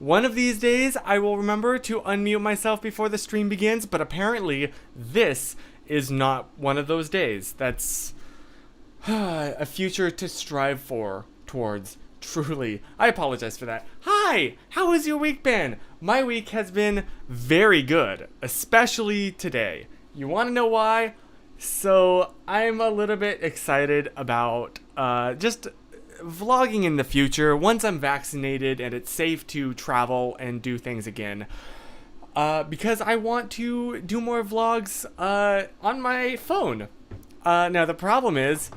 One of these days, I will remember to unmute myself before the stream begins, but apparently, this is not one of those days. That's a future to strive towards. Truly. I apologize for that. Hi! How has your week been? My week has been very good, especially today. You want to know why? So, I'm a little bit excited about just vlogging in the future once I'm vaccinated and it's safe to travel and do things again. Because I want to do more vlogs on my phone. Now, the problem is,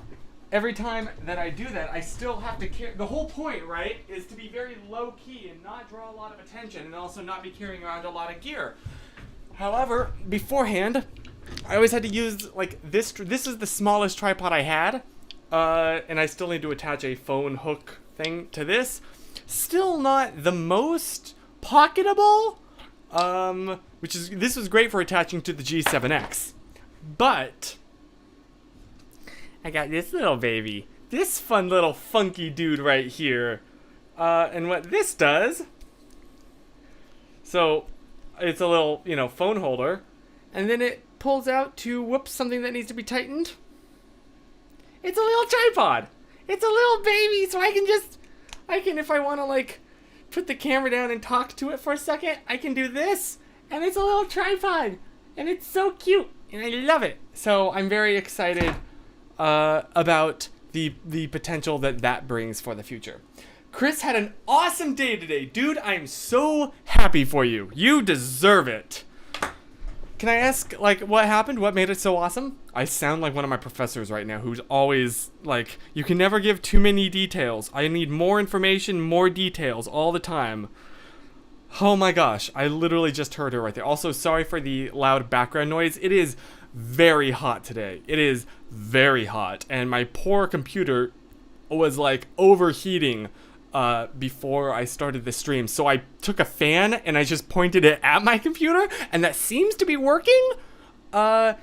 every time that I do that, I still have to carry. The whole point, right, is to be very low key and not draw a lot of attention and also not be carrying around a lot of gear. However, beforehand, I always had to use like this. This is the smallest tripod I had, and I still need to attach a phone hook thing to this. Still not the most pocketable, this was great for attaching to the G7X, but I got this little baby. This fun little funky dude right here. And what this does... So, it's a little, phone holder. And then it pulls out to, whoops, something that needs to be tightened. It's a little tripod. It's a little baby, so I can, if I want to, put the camera down and talk to it for a second, I can do this. And it's a little tripod. And it's so cute. And I love it. So, I'm very excited about the potential that brings for the future. Chris had an awesome day today. Dude, I'm so happy for you. You deserve it. Can I ask, what happened? What made it so awesome? I sound like one of my professors right now who's always, you can never give too many details. I need more information, more details all the time. Oh my gosh, I literally just heard her right there. Also, sorry for the loud background noise. It is very hot today. It is very hot, and my poor computer was overheating before I started the stream. So I took a fan and I just pointed it at my computer, and that seems to be working.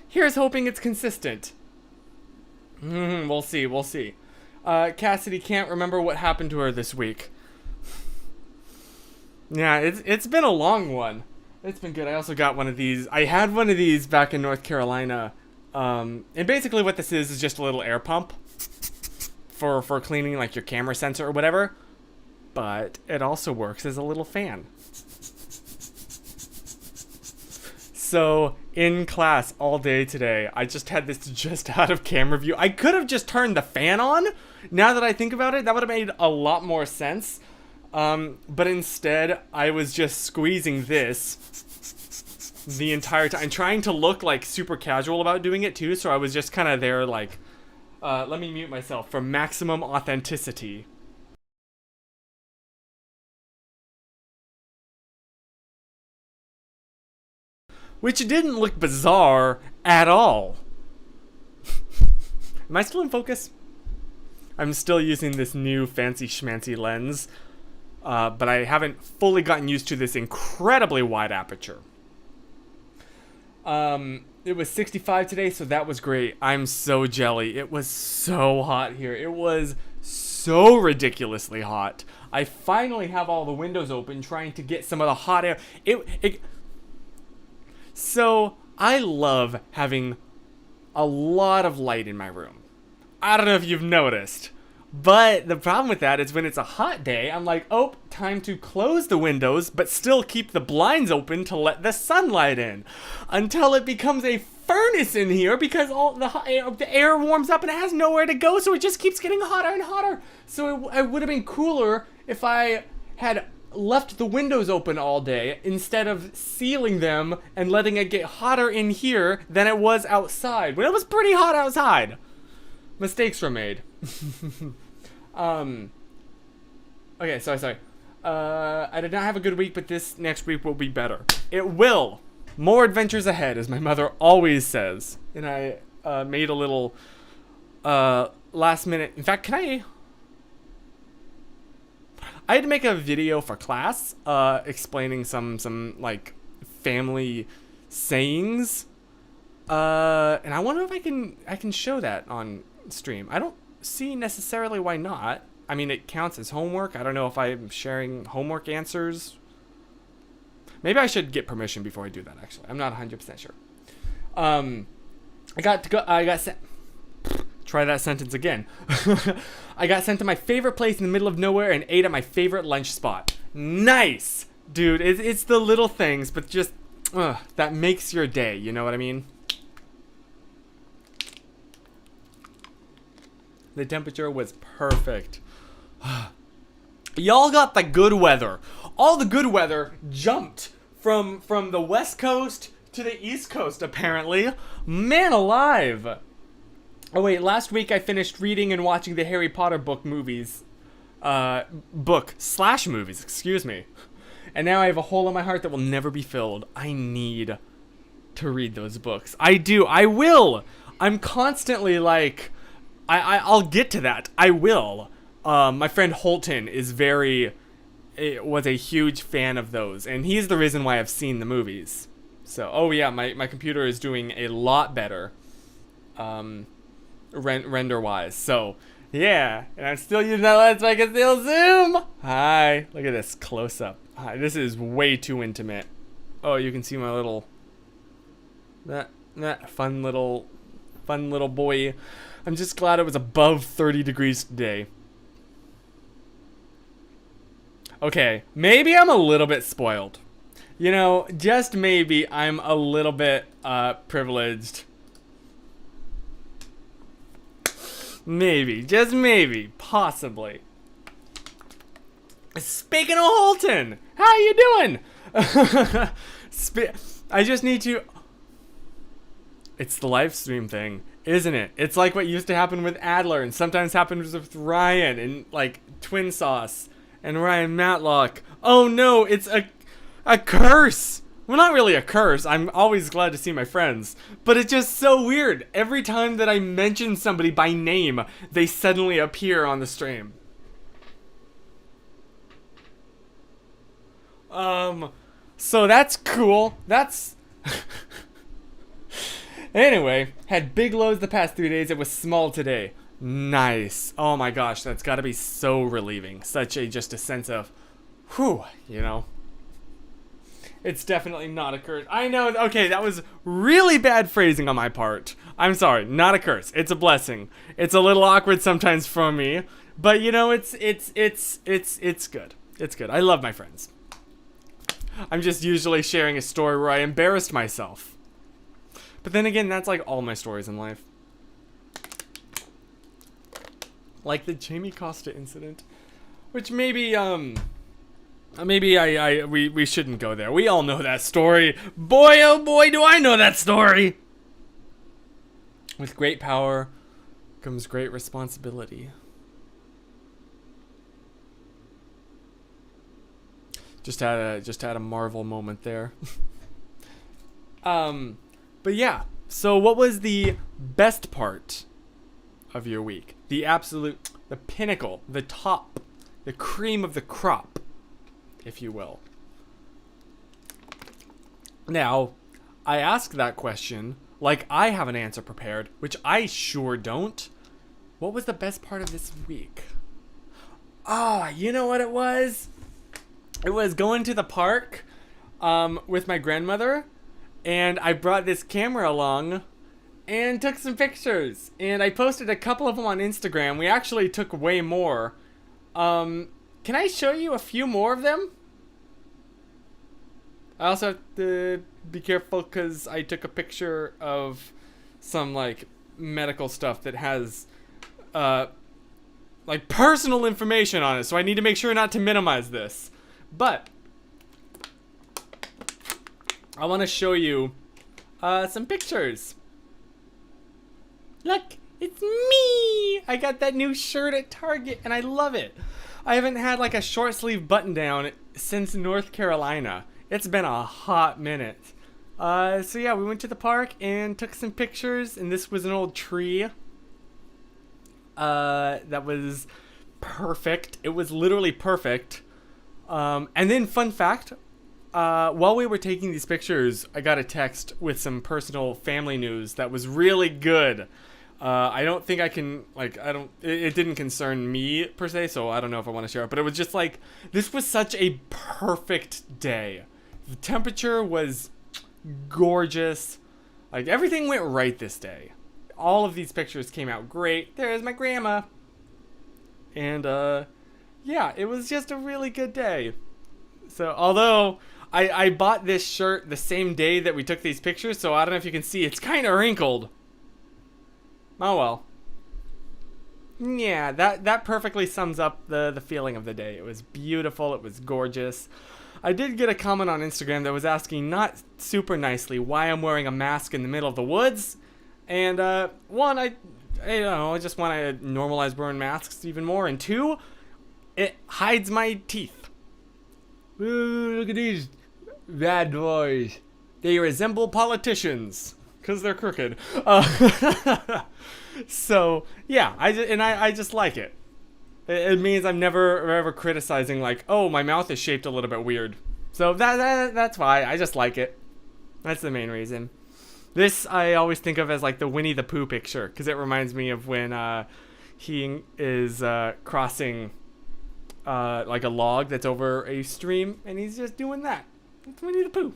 Here's hoping it's consistent. We'll see. Cassidy can't remember what happened to her this week. Yeah, it's been a long one. It's been good. I also got one of these. I had one of these back in North Carolina. And basically what this is just a little air pump for cleaning your camera sensor or whatever. But it also works as a little fan. So in class all day today, I just had this just out of camera view. I could have just turned the fan on. Now that I think about it, that would have made a lot more sense. But instead, I was just squeezing this the entire time, trying to look super casual about doing it too. So I was just kind of there let me mute myself for maximum authenticity. Which didn't look bizarre at all. Am I still in focus? I'm still using this new fancy schmancy lens. But I haven't fully gotten used to this incredibly wide aperture. It was 65 today, so that was great. I'm so jelly. It was so hot here. It was so ridiculously hot. I finally have all the windows open, trying to get some of the hot air. So, I love having a lot of light in my room. I don't know if you've noticed. But the problem with that is when it's a hot day, I'm like, oh, time to close the windows, but still keep the blinds open to let the sunlight in. Until it becomes a furnace in here because all the air warms up and it has nowhere to go, so it just keeps getting hotter and hotter. So it would have been cooler if I had left the windows open all day instead of sealing them and letting it get hotter in here than it was outside. When it was pretty hot outside. Mistakes were made. Okay, sorry. I did not have a good week, but this next week will be better. It will. More adventures ahead, as my mother always says. And I made a little last minute. In fact, I had to make a video for class explaining some family sayings. And I wonder if I can show that on stream. I don't see necessarily why not. I mean, it counts as homework. I don't know if I'm sharing homework answers Maybe I should get permission before I do that, actually. I'm not 100% sure. I got sent. Try that sentence again. I got sent to my favorite place in the middle of nowhere and ate at my favorite lunch spot. Nice! Dude, it's the little things, but just, that makes your day, you know what I mean? The temperature was perfect. Y'all got the good weather. All the good weather jumped from the West Coast to the East Coast, apparently. Man alive! Oh wait, last week I finished reading and watching the Harry Potter movies, excuse me. And now I have a hole in my heart that will never be filled. I need to read those books. I do. I will. I'm constantly like, I'll get to that. I will. My friend Holton was a huge fan of those, and he's the reason why I've seen the movies. So, oh yeah, my computer is doing a lot better, render-wise. So, yeah, and I'm still using that lens so I can still zoom. Hi, look at this close-up. Hi, this is way too intimate. Oh, you can see my little, that fun little boy. I'm just glad it was above 30 degrees today. Okay, maybe I'm a little bit spoiled. You know, just maybe I'm a little bit privileged. Maybe, just maybe, possibly. Speaking of Holton, how you doing? I just need to... It's the live stream thing, isn't it? It's like what used to happen with Adler and sometimes happens with Ryan and like Twin Sauce and Ryan Matlock. Oh no, it's a curse. Well, not really a curse. I'm always glad to see my friends. But it's just so weird. Every time that I mention somebody by name, they suddenly appear on the stream. So that's cool. That's... Anyway, had big lows the past 3 days. It was small today. Nice. Oh my gosh, that's gotta be so relieving. Just a sense of, whew, you know. It's definitely not a curse. I know, okay, that was really bad phrasing on my part. I'm sorry, not a curse. It's a blessing. It's a little awkward sometimes for me, but you know, it's good. It's good. I love my friends. I'm just usually sharing a story where I embarrassed myself. But then again, that's like all my stories in life. Like the Jamie Costa incident, which maybe we shouldn't go there. We all know that story. Boy, oh boy, do I know that story. With great power comes great responsibility. Just had a Marvel moment there. But yeah. So what was the best part of your week? The pinnacle, the top, the cream of the crop, if you will. Now, I ask that question like I have an answer prepared, which I sure don't. What was the best part of this week? You know what it was? It was going to the park with my grandmother, and I brought this camera along and took some pictures, and I posted a couple of them on Instagram. We actually took way more. Can I show you a few more of them? I also have to be careful because I took a picture of some like medical stuff that has like personal information on it, so I need to make sure not to minimize this. But I want to show you some pictures. Look, it's me! I got that new shirt at Target and I love it. I haven't had like a short sleeve button down since North Carolina. It's been a hot minute. So yeah, we went to the park and took some pictures, and this was an old tree. That was perfect. It was literally perfect. And then fun fact, while we were taking these pictures, I got a text with some personal family news that was really good. I don't think I can, like, it didn't concern me per se, so I don't know if I want to share it, but it was just like, this was such a perfect day The temperature was gorgeous. Like, everything went right this day. All of these pictures came out great. There's my grandma. And, yeah, it was just a really good day. So, although I bought this shirt the same day that we took these pictures, so I don't know if you can see, it's kind of wrinkled. Oh well. Yeah, that perfectly sums up the feeling of the day. It was beautiful, it was gorgeous. I did get a comment on Instagram that was asking, not super nicely, why I'm wearing a mask in the middle of the woods. And, one, I don't know, I just want to normalize wearing masks even more. And two, it hides my teeth. Ooh, look at these bad boys. They resemble politicians, because they're crooked. So, yeah, I just like it. It means I'm never ever criticizing, like, oh, my mouth is shaped a little bit weird. So that's why. I just like it. That's the main reason. This I always think of as like the Winnie the Pooh picture, because it reminds me of when he is crossing like a log that's over a stream, and he's just doing that. It's Winnie the Pooh.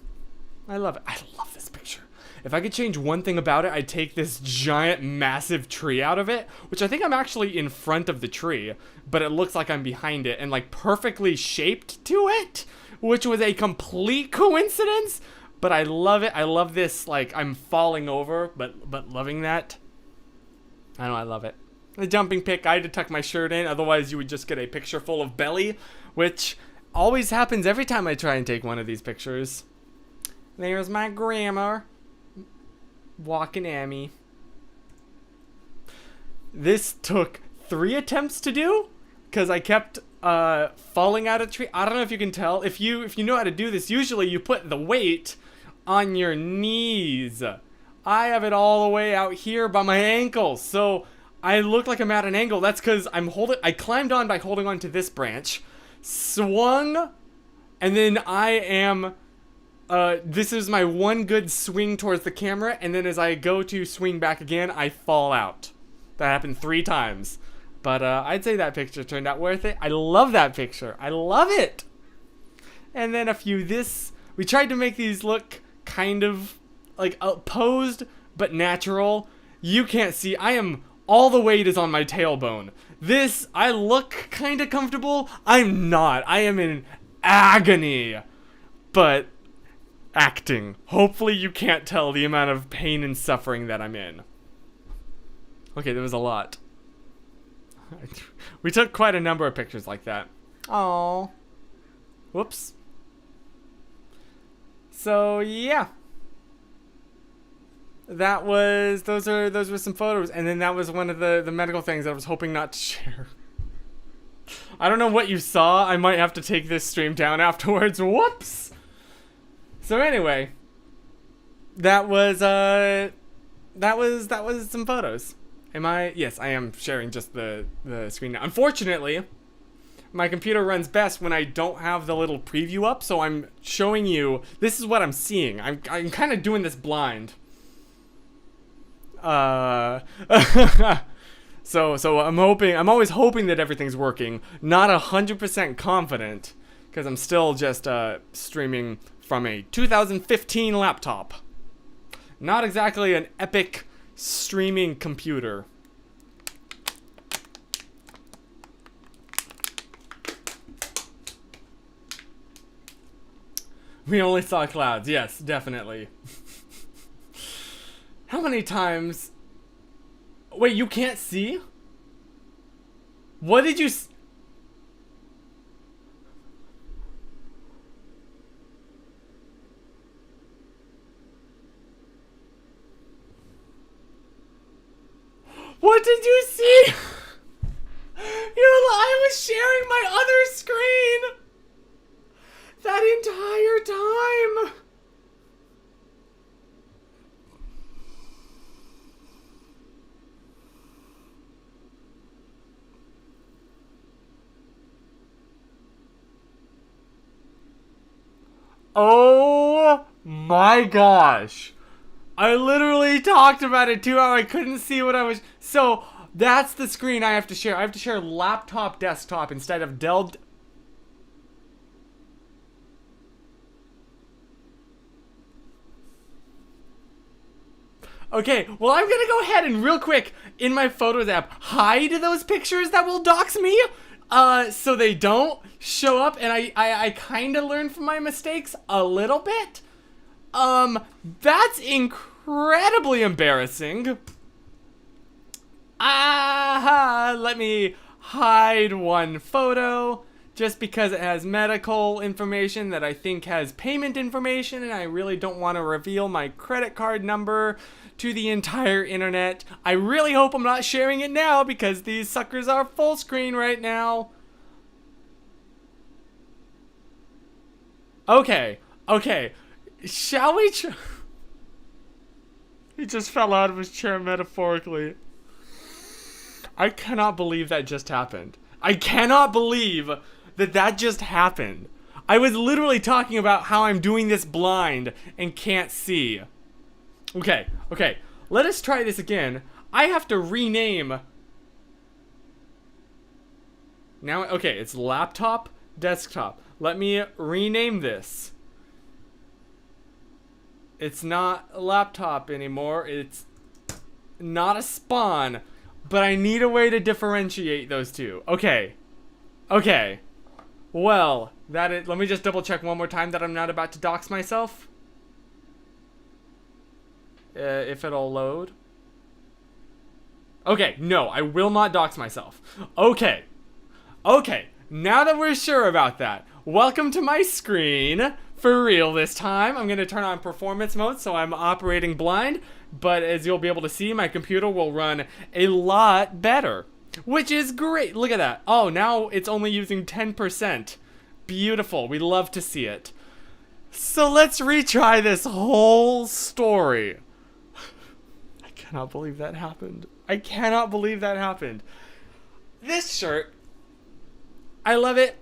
I love it. I love this picture. If I could change one thing about it, I'd take this giant, massive tree out of it, which I think I'm actually in front of the tree, but it looks like I'm behind it and like perfectly shaped to it, which was a complete coincidence. But I love it. I love this, like, I'm falling over, but loving that. I know, I love it. The jumping pic, I had to tuck my shirt in, otherwise you would just get a picture full of belly, which always happens every time I try and take one of these pictures. There's my grandma walking at me. This took 3 attempts to do, because I kept falling out of tree. I don't know if you can tell. If you know how to do this, usually you put the weight on your knees. I have it all the way out here by my ankles, so I look like I'm at an angle. That's because I climbed on by holding on to this branch, swung, and then I am this is my one good swing towards the camera, and then as I go to swing back again, I fall out. That happened 3 times. But I'd say that picture turned out worth it. I love that picture. I love it. And then we tried to make these look kind of like posed, but natural. You can't see, all the weight is on my tailbone. I look kind of comfortable. I'm not. I am in agony. But acting. Hopefully you can't tell the amount of pain and suffering that I'm in. Okay, there was a lot. We took quite a number of pictures like that. Oh. Whoops. So yeah. Those were some photos, and then that was one of the medical things that I was hoping not to share. I don't know what you saw. I might have to take this stream down afterwards. Whoops. So anyway, that was some photos. Yes, I am sharing just the screen now. Unfortunately, my computer runs best when I don't have the little preview up, so I'm showing you, this is what I'm seeing. I'm kind of doing this blind. So I'm always hoping that everything's working. Not 100% confident, because I'm still just streaming from a 2015 laptop. Not exactly an epic streaming computer. We only saw clouds. Yes, definitely. How many times? Wait, you can't see? What did you What did you see? I was sharing my other screen that entire time. Oh my gosh. I literally talked about it too, how I couldn't see what I was. So that's the screen I have to share. I have to share laptop desktop instead of Dell. Okay, well, I'm gonna go ahead and real quick in my Photos app hide those pictures that will dox me, so they don't show up. And I kind of learned from my mistakes a little bit. That's incredibly embarrassing. Let me hide one photo just because it has medical information that I think has payment information, and I really don't want to reveal my credit card number to the entire internet. I really hope I'm not sharing it now because these suckers are full screen right now. Okay, shall we He just fell out of his chair metaphorically. I cannot believe that just happened. I cannot believe that just happened. I was literally talking about how I'm doing this blind and can't see. Okay, let us try this again. I have to rename. Now, okay, it's laptop, desktop. Let me rename this. It's not a laptop anymore. It's not a spawn. But I need a way to differentiate those two. Okay. Well, let me just double check one more time that I'm not about to dox myself. If it'll load. Okay, no, I will not dox myself. Okay, now that we're sure about that, welcome to my screen. For real this time. I'm going to turn on performance mode so I'm operating blind, but as you'll be able to see, my computer will run a lot better, which is great. Look at that. Oh, now it's only using 10%. Beautiful. We love to see it. So let's retry this whole story. I cannot believe that happened. This shirt, I love it.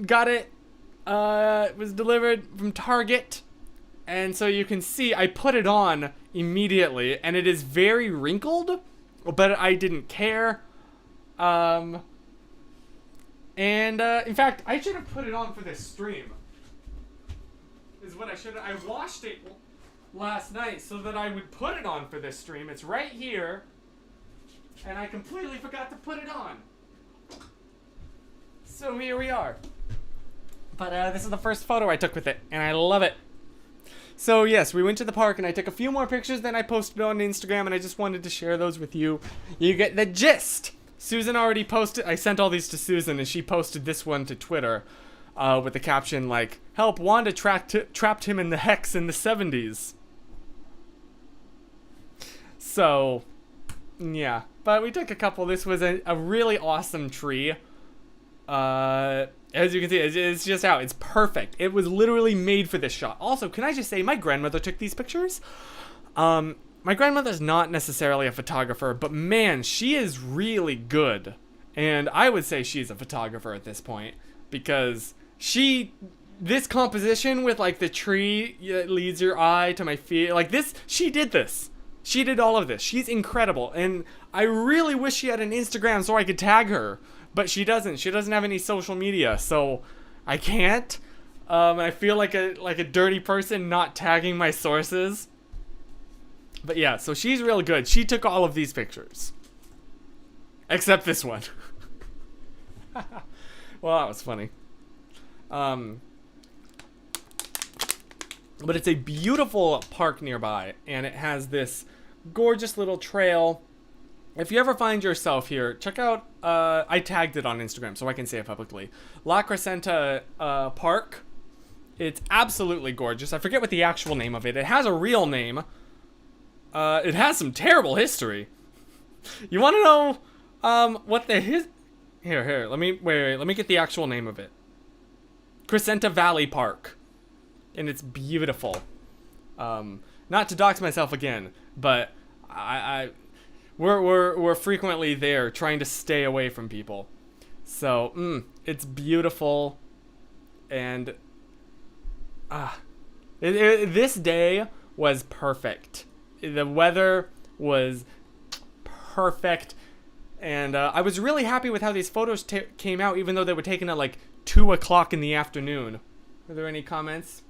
Got it. It was delivered from Target, and so you can see I put it on immediately, and it is very wrinkled, but I didn't care. In fact, I should have put it on for this stream. Is what I should have. I washed it last night so that I would put it on for this stream. It's right here, and I completely forgot to put it on. So here we are. But this is the first photo I took with it, and I love it. So yes, we went to the park, and I took a few more pictures than I posted on Instagram, and I just wanted to share those with you. You get the gist. Susan already posted. I sent all these to Susan, and she posted this one to Twitter with the caption like, "Help, Wanda trapped him in the hex in the 70s." So, yeah. But we took a couple. This was a really awesome tree. As you can see, it's just out. It's perfect. It was literally made for this shot. Also, can I just say, my grandmother took these pictures. My grandmother's not necessarily a photographer, but man, she is really good. And I would say she's a photographer at this point, because this composition with like the tree that leads your eye to my feet, like this, she did this. She did all of this. She's incredible. And I really wish she had an Instagram so I could tag her. But she doesn't. She doesn't have any social media, so I can't. I feel like a dirty person not tagging my sources. But yeah, so she's real good. She took all of these pictures. Except this one. Well, that was funny. But it's a beautiful park nearby, and it has this gorgeous little trail. If you ever find yourself here, check out, I tagged it on Instagram so I can say it publicly, La Crescenta Park. It's absolutely gorgeous. I forget what the actual name of it. It has a real name. It has some terrible history. You want to know what the Here, let me get the actual name of it. Crescenta Valley Park. And it's beautiful. Not to dox myself again, but we're frequently there trying to stay away from people. So, it's beautiful. And this day was perfect. The weather was perfect. And I was really happy with how these photos came out, even though they were taken at like 2 o'clock in the afternoon. Are there any comments?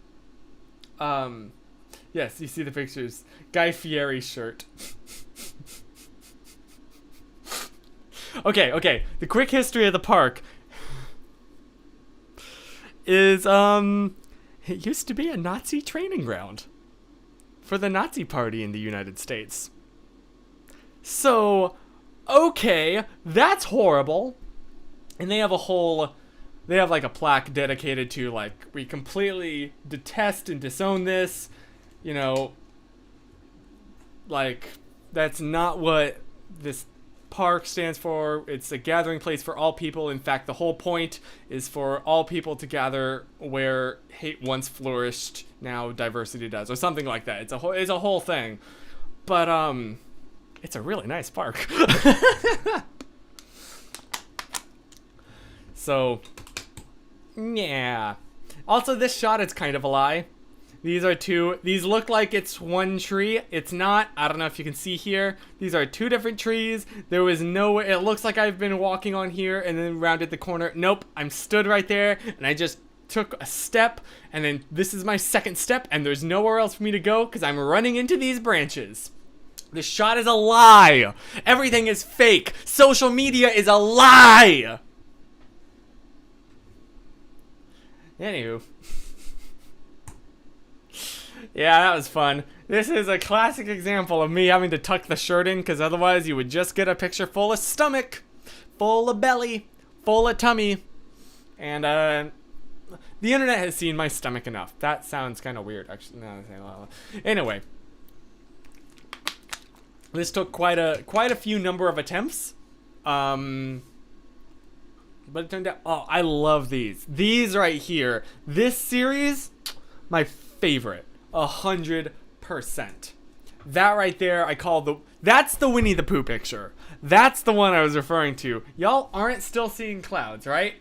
Yes, you see the pictures. Guy Fieri shirt. Okay. The quick history of the park is it used to be a Nazi training ground for the Nazi Party in the United States. So, okay, that's horrible. And they have like a plaque dedicated to like, we completely detest and disown this, you know, like that's not what this park stands for. It's a gathering place for all people. In fact, the whole point is for all people to gather where hate once flourished, now diversity does, or something like that. It's a whole thing. But it's a really nice park. So yeah. Also, this shot is kind of a lie. These look like it's one tree. It's not. I don't know if you can see here. These are two different trees. There was no way. It looks like I've been walking on here and then rounded the corner. Nope. I'm stood right there and I just took a step, and then this is my second step, and there's nowhere else for me to go because I'm running into these branches. This shot is a lie. Everything is fake. Social media is a lie. Anywho. Yeah, that was fun. This is a classic example of me having to tuck the shirt in, because otherwise you would just get a picture full of stomach, full of belly, full of tummy. And the internet has seen my stomach enough. That sounds kind of weird, actually. No, anyway, this took quite a few number of attempts. But it turned out, oh, I love these. These right here. This series, my favorite. 100%. That right there, that's the Winnie the Pooh picture. That's the one I was referring to. Y'all aren't still seeing clouds, right?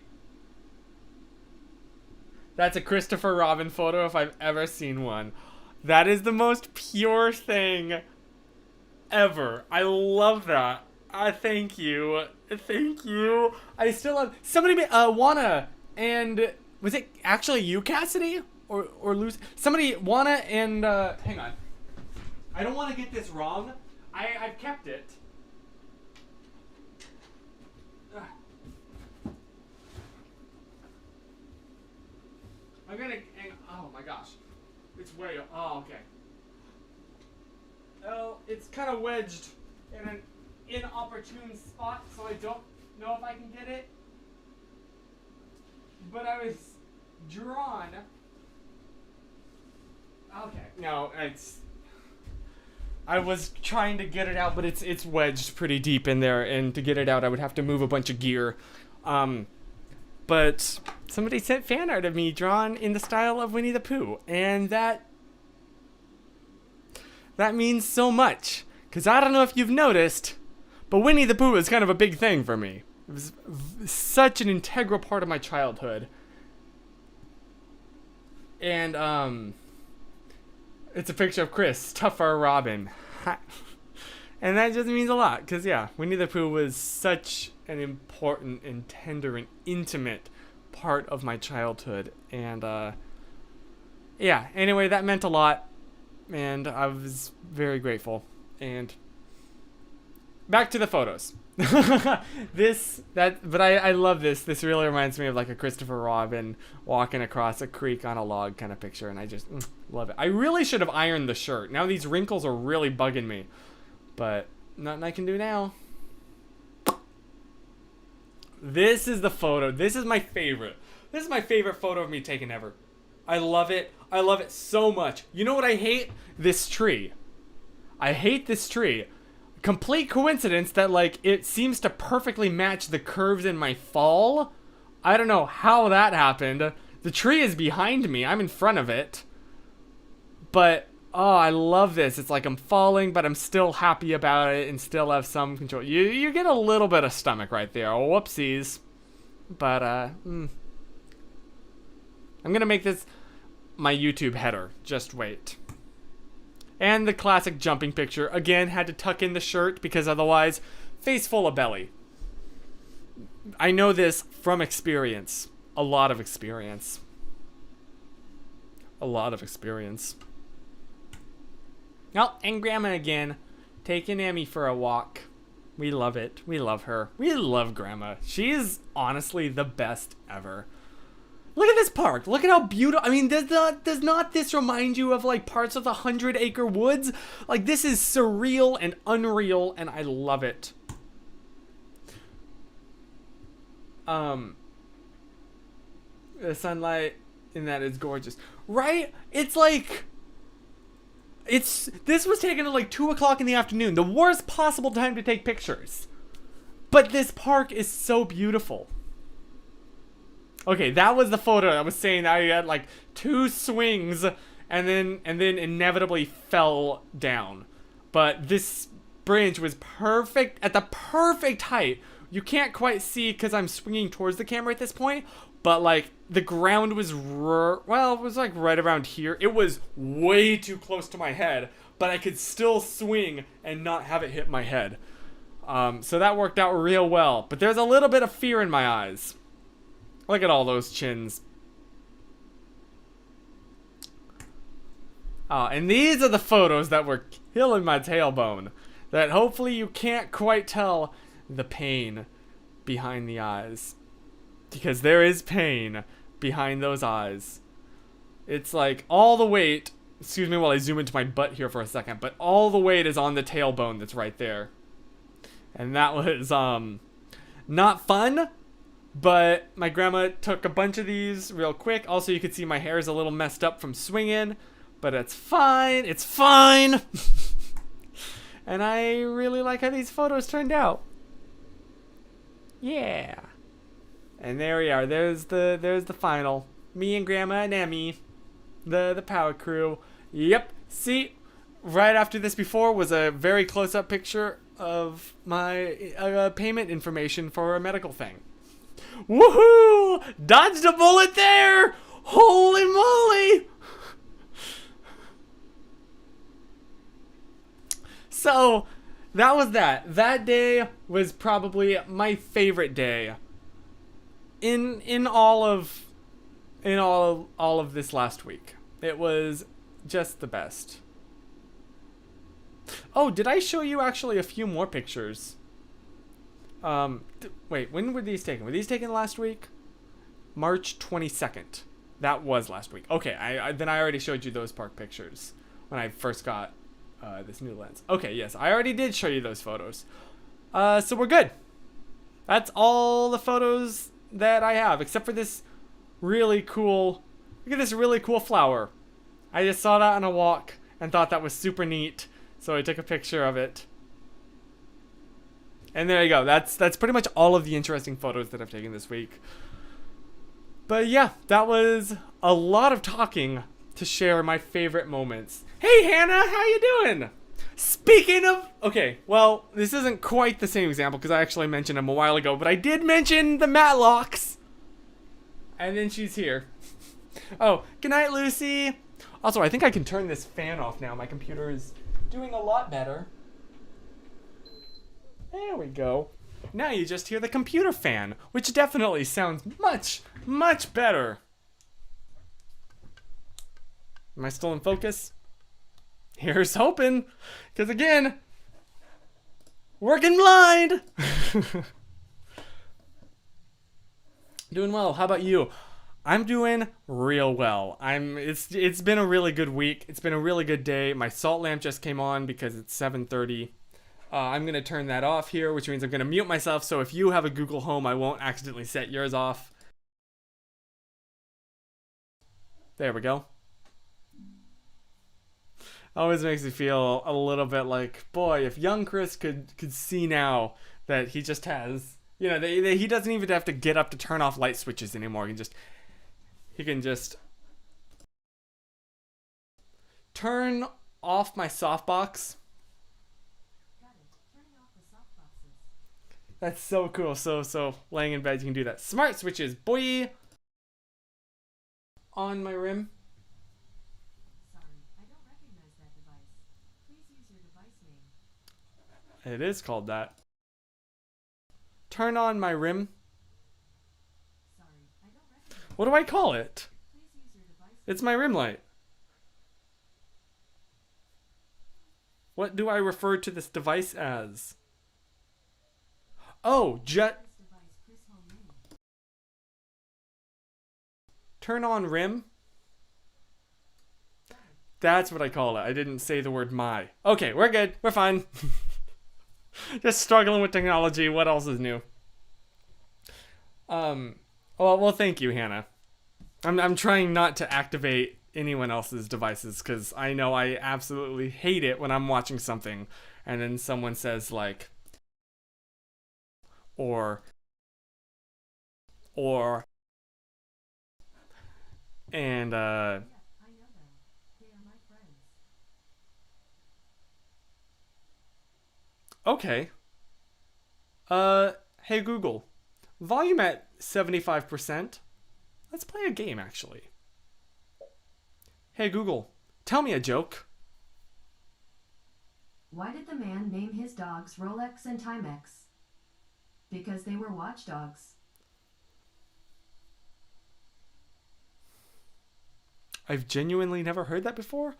That's a Christopher Robin photo if I've ever seen one. That is the most pure thing ever. I love that. Thank you. Thank you. I still love somebody Juana, and was it actually you, Cassidy? Or Lucy? Somebody, Juana and hang on. I don't want to get this wrong. I've kept it. I'm gonna oh my gosh. It's way okay. Oh, it's kind of wedged in an inopportune spot, so I don't know if I can get it. But I was drawn. Okay. No, I was trying to get it out, but it's wedged pretty deep in there, and to get it out I would have to move a bunch of gear. But somebody sent fan art of me drawn in the style of Winnie the Pooh, and that means so much. Because I don't know if you've noticed, but Winnie the Pooh is kind of a big thing for me. It was such an integral part of my childhood. And, it's a picture of Chris, tougher Robin. And that just means a lot, because, yeah, Winnie the Pooh was such an important and tender and intimate part of my childhood. And, yeah, anyway, that meant a lot. And I was very grateful. And back to the photos. But I love this. This really reminds me of like a Christopher Robin walking across a creek on a log kind of picture, and I just love it. I really should have ironed the shirt. Now these wrinkles are really bugging me, but nothing I can do now. This is the photo. This is my favorite. This is my favorite photo of me taken ever. I love it. I love it so much. You know what I hate? This tree. I hate this tree. Complete coincidence that like it seems to perfectly match the curves in my fall. I don't know how that happened. The tree is behind me. I'm in front of it. But oh, I love this. It's like I'm falling, but I'm still happy about it and still have some control. You get a little bit of stomach right there. Whoopsies. But I'm gonna make this my YouTube header. Just wait. And the classic jumping picture. Again, had to tuck in the shirt because otherwise, face full of belly. I know this from experience. A lot of experience. A lot of experience. Oh, and Grandma again, taking Emmy for a walk. We love it. We love her. We love Grandma. She is honestly the best ever. Look at this park. Look at how beautiful. I mean, does not this remind you of like parts of the 100-acre woods? Like, this is surreal and unreal, and I love it. The sunlight in that is gorgeous, right? It's like, this was taken at like 2 o'clock in the afternoon, the worst possible time to take pictures. But this park is so beautiful. Okay, that was the photo I was saying that I had like 2 swings and then inevitably fell down. But this bridge was perfect, at the perfect height. You can't quite see because I'm swinging towards the camera at this point, but like the ground was well, it was like right around here. It was way too close to my head, but I could still swing and not have it hit my head. So that worked out real well. But there's a little bit of fear in my eyes. Look at all those chins. And these are the photos that were killing my tailbone. That hopefully you can't quite tell the pain behind the eyes. Because there is pain behind those eyes. It's like all the weight, excuse me while I zoom into my butt here for a second, but all the weight is on the tailbone that's right there. And that was not fun, but my grandma took a bunch of these real quick. Also, you can see my hair is a little messed up from swinging, but it's fine. It's fine. And I really like how these photos turned out. Yeah. And there we are. There's the final. Me and Grandma and Emmy, the power crew. Yep. See, right after this before was a very close-up picture of my payment information for a medical thing. Woohoo! Dodged a bullet there! Holy moly! So, that was that. That day was probably my favorite day in all of this last week. It was just the best. Oh, did I show you actually a few more pictures? Wait, when were these taken? Were these taken last week? March 22nd. That was last week. Okay, then I already showed you those park pictures when I first got this new lens. Okay, yes, I already did show you those photos. So we're good. That's all the photos that I have, except for this really cool, look at this really cool flower. I just saw that on a walk and thought that was super neat, so I took a picture of it. And there you go. That's pretty much all of the interesting photos that I've taken this week. But yeah, that was a lot of talking to share my favorite moments. Hey Hannah, how you doing? Speaking of, okay, well, this isn't quite the same example because I actually mentioned them a while ago, but I did mention the Matlocks. And then she's here. Oh, good night, Lucy. Also, I think I can turn this fan off now. My computer is doing a lot better. There we go. Now you just hear the computer fan, which definitely sounds much, much better. Am I still in focus? Here's hoping. Because again, working blind. Doing well. How about you? I'm doing real well. It's been a really good week. It's been a really good day. My salt lamp just came on because it's 7:30. I'm going to turn that off here, which means I'm going to mute myself. So if you have a Google Home, I won't accidentally set yours off. There we go. Always makes me feel a little bit like, boy, if young Chris could see now that he just has, you know, he doesn't even have to get up to turn off light switches anymore. He can just turn off my softbox. That's so cool. So laying in bed, you can do that. Smart switches, boy. On my rim. Sorry, I don't recognize that device. Please use your device name. It is called that. Turn on my rim. Sorry, I don't recognize. What do I call it? Please use your device. It's my rim light. What do I refer to this device as? Oh, jet. This device, Chris Home Mini. Turn on rim. That's what I call it. I didn't say the word my. Okay, we're good. We're fine. Just struggling with technology. What else is new? Well, thank you, Hannah. I'm trying not to activate anyone else's devices because I know I absolutely hate it when I'm watching something and then someone says like or and Yeah, I know them. They are my friends. okay. Hey Google, volume at 75%. Let's play a game actually. Hey Google, tell me a joke. Why did the man name his dogs Rolex and Timex? Because they were watchdogs. I've genuinely never heard that before.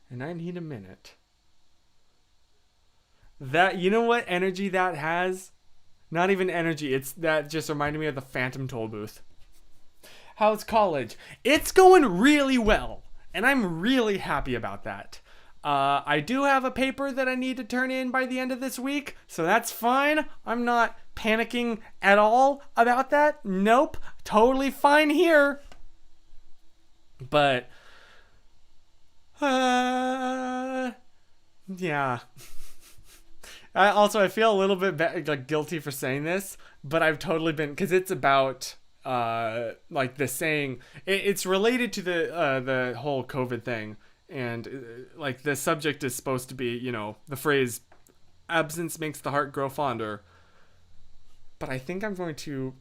And I need a minute. That, you know what energy that has? Not even energy, it's that just reminded me of the Phantom Toll Booth. How's college? It's going really well, and I'm really happy about that. I do have a paper that I need to turn in by the end of this week, so that's fine. I'm not panicking at all about that. Nope, totally fine here. But, yeah. I feel a little bit like guilty for saying this, but I've totally been, because it's about like the saying, it's related to the whole COVID thing, and like the subject is supposed to be, you know, the phrase absence makes the heart grow fonder. But I think I'm going to,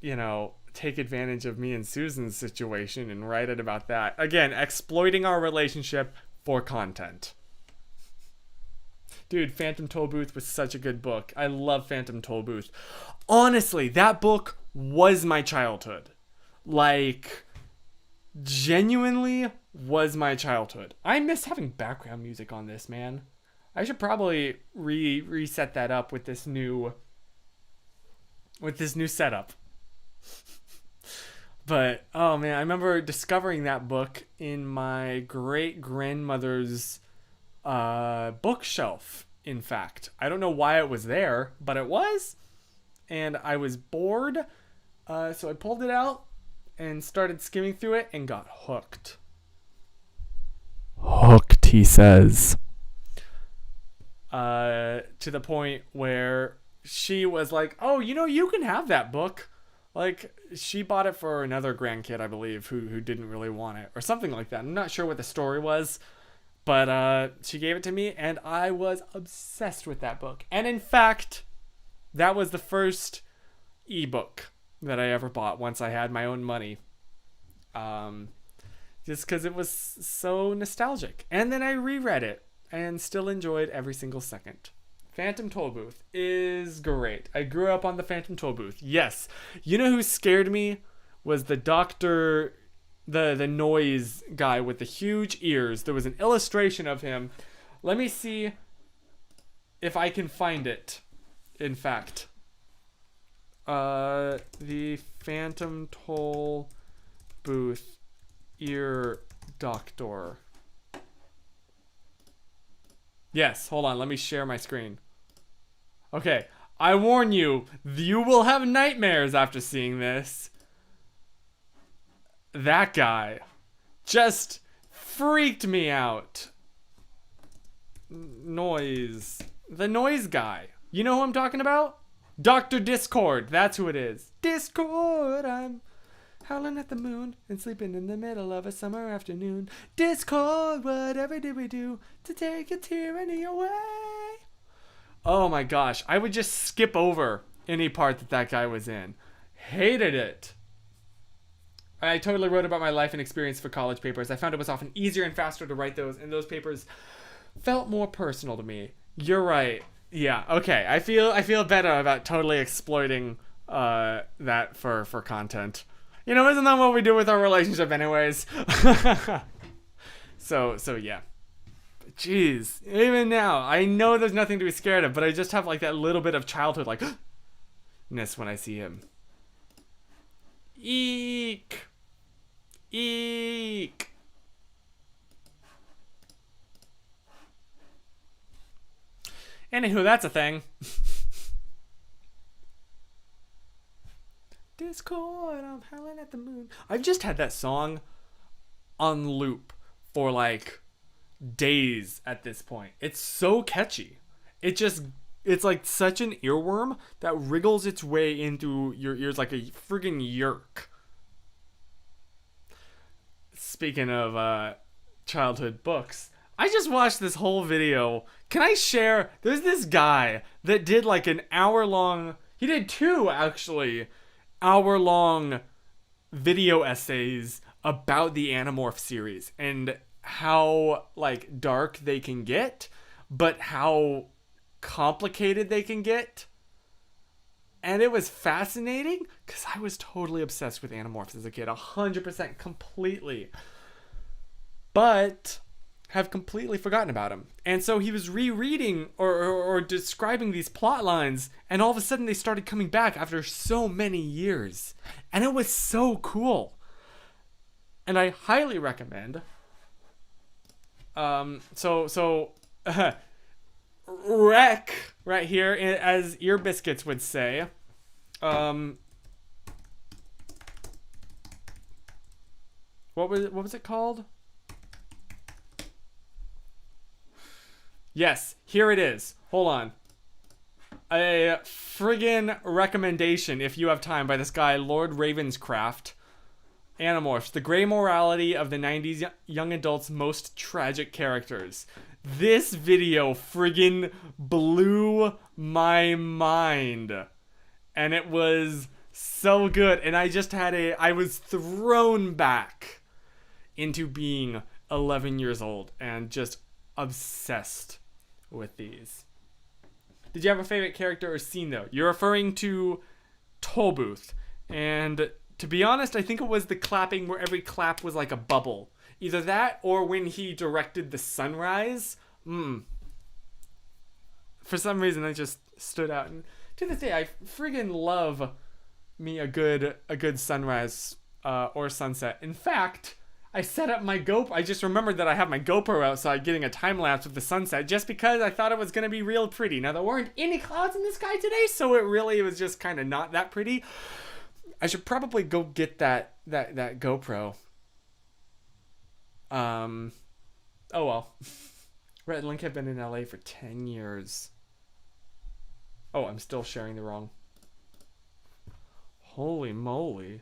you know, take advantage of me and Susan's situation and write it about that. Again, exploiting our relationship for content. Dude, Phantom Toll Booth was such a good book. I love Phantom Toll Booth. Honestly, that book was my childhood. Like, genuinely was my childhood. I miss having background music on this, man. I should probably reset that up with this new setup. But oh man, I remember discovering that book in my great grandmother's bookshelf. In fact, I don't know why it was there, but it was, and I was bored, so I pulled it out and started skimming through it and got hooked. Hooked, he says. To the point where she was like, "Oh, you know, you can have that book." Like, she bought it for another grandkid, I believe, who didn't really want it, or something like that. I'm not sure what the story was, but she gave it to me, and I was obsessed with that book. And in fact, that was the first ebook that I ever bought once I had my own money. Just because it was so nostalgic. And then I reread it and still enjoyed every single second. Phantom Toll Booth is great. I grew up on the Phantom Toll Booth. Yes. You know who scared me? Was the doctor, the noise guy with the huge ears. There was an illustration of him. Let me see if I can find it. In fact. The Phantom Toll Booth ear doctor. Yes, hold on, let me share my screen. Okay, I warn you, you will have nightmares after seeing this. That guy just freaked me out. Noise. The noise guy. You know who I'm talking about? Dr. Discord, that's who it is. Discord, I'm howling at the moon and sleeping in the middle of a summer afternoon. Discord, whatever did we do to take your tyranny away? Oh my gosh, I would just skip over any part that guy was in. Hated it. I totally wrote about my life and experience for college papers. I found it was often easier and faster to write those, and those papers felt more personal to me. You're right. Yeah, okay. I feel better about totally exploiting that for content. You know, isn't that what we do with our relationship anyways? So yeah. Jeez, even now, I know there's nothing to be scared of, but I just have like that little bit of childhood like ness when I see him. Eek. Eek. Anywho, that's a thing. Discord, I'm howling at the moon. I've just had that song on loop for like days at this point. It's so catchy. It's like such an earworm that wriggles its way into your ears like a friggin' yerk. Speaking of childhood books, I just watched this whole video. Can I share? There's this guy that did like an hour long, he did 2 actually, hour-long video essays about the Animorph series and how like dark they can get, but how complicated they can get. And it was fascinating because I was totally obsessed with Animorphs as a kid, 100% completely, but have completely forgotten about him. And so he was rereading or describing these plot lines, and all of a sudden they started coming back after so many years. And it was so cool. And I highly recommend. Wreck right here, as Ear Biscuits would say. What was it called? Yes, here it is. Hold on. A friggin' recommendation, if you have time, by this guy, Lord Ravenscraft. Animorphs, the gray morality of the 90s young adults' most tragic characters. This video friggin' blew my mind. And it was so good. And I was thrown back into being 11 years old and just obsessed with these. Did you have a favorite character or scene though? You're referring to Tollbooth, and to be honest, I think it was the clapping where every clap was like a bubble. Either that or when he directed the sunrise. For some reason, that just stood out. And to this day, I friggin' love me a good sunrise or sunset. In fact, I set up my GoPro. I just remembered that I have my GoPro outside getting a time lapse of the sunset just because I thought it was going to be real pretty. Now, there weren't any clouds in the sky today, so it was just kind of not that pretty. I should probably go get that GoPro. Oh well. Rhett and Link have been in LA for 10 years. Oh, I'm still sharing the wrong. Holy moly.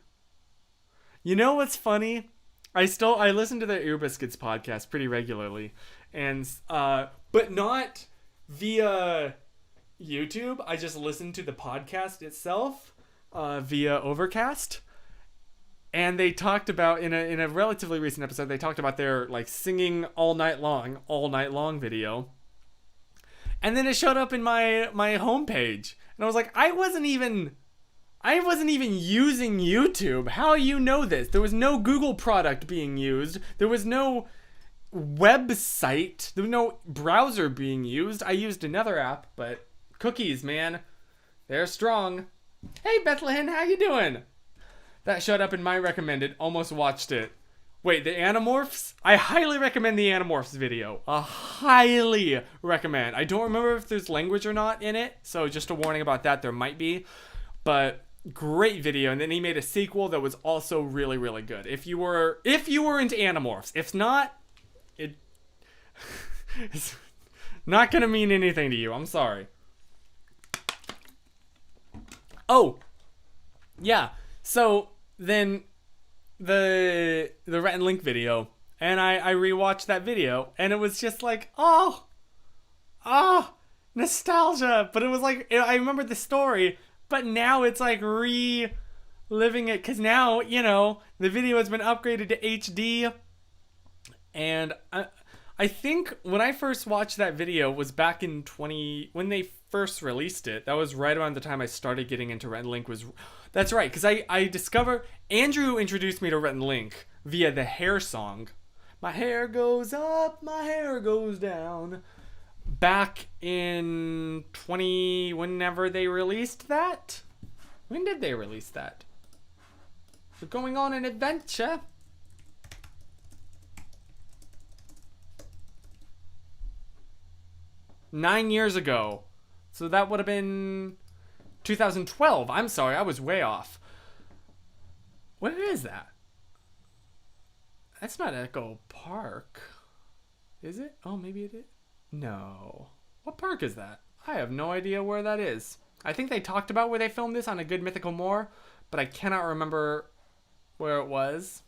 You know what's funny? I listen to the Ear Biscuits podcast pretty regularly, and but not via YouTube. I just listen to the podcast itself via Overcast. And they talked about in a relatively recent episode, they talked about their like singing all night long video. And then it showed up in my homepage, and I was like, I wasn't even using YouTube. How you know this? There was no Google product being used. There was no website. There was no browser being used. I used another app, but cookies, man, they're strong. Hey, Bethlehem, how you doing? That showed up in my recommended. Almost watched it. Wait, the Animorphs? I highly recommend the Animorphs video. Highly recommend. I don't remember if there's language or not in it, so just a warning about that. There might be, but great video. And then he made a sequel that was also really, really good. If you were into Animorphs. If not, it's not gonna mean anything to you. I'm sorry. Oh, yeah. So then the Rhett and Link video, and I rewatched that video, and it was just like, oh, nostalgia. But it was like, I remember the story, but now it's like reliving it, because now, you know, the video has been upgraded to HD. And I think when I first watched that video was back in when they first released it. That was right around the time I started getting into Rhett and Link. That's right, because I discovered Andrew introduced me to Rhett and Link via the Hair song, My hair goes up, my hair goes down. Back in whenever they released that? When did they release that? We're going on an adventure. Nine years ago. So that would have been 2012. I'm sorry, I was way off. Where is that? That's not Echo Park. Is it? Oh, maybe it is. No. What park is that? I have no idea where that is. I think they talked about where they filmed this on A Good Mythical More, but I cannot remember where it was.